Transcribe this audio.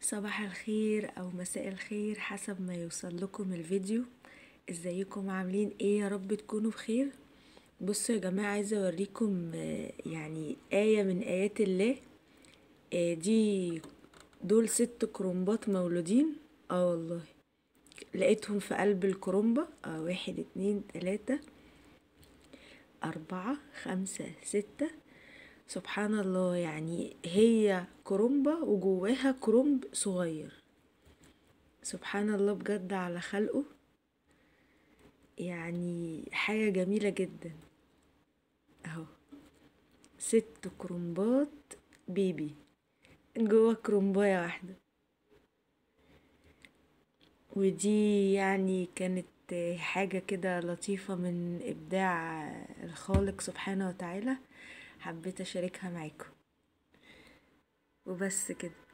صباح الخير او مساء الخير حسب ما يوصل لكم الفيديو. ازيكم عاملين ايه؟ يا رب تكونوا بخير. بصوا يا جماعة، عايزة اوريكم يعني آية من آيات الله. دول 6 كرومبات مولودين. والله لقيتهم في قلب الكرومبة. 1 2 3 4 5 6. سبحان الله، يعني هي كرومبة وجواها كرومب صغير. سبحان الله بجد على خلقه، يعني حاجة جميلة جدا. اهو 6 كرومبات بيبي جوه كرومباية واحدة. ودي يعني كانت حاجة كده لطيفة من إبداع الخالق سبحانه وتعالى، حبيت أشاركها معاكم وبس كده.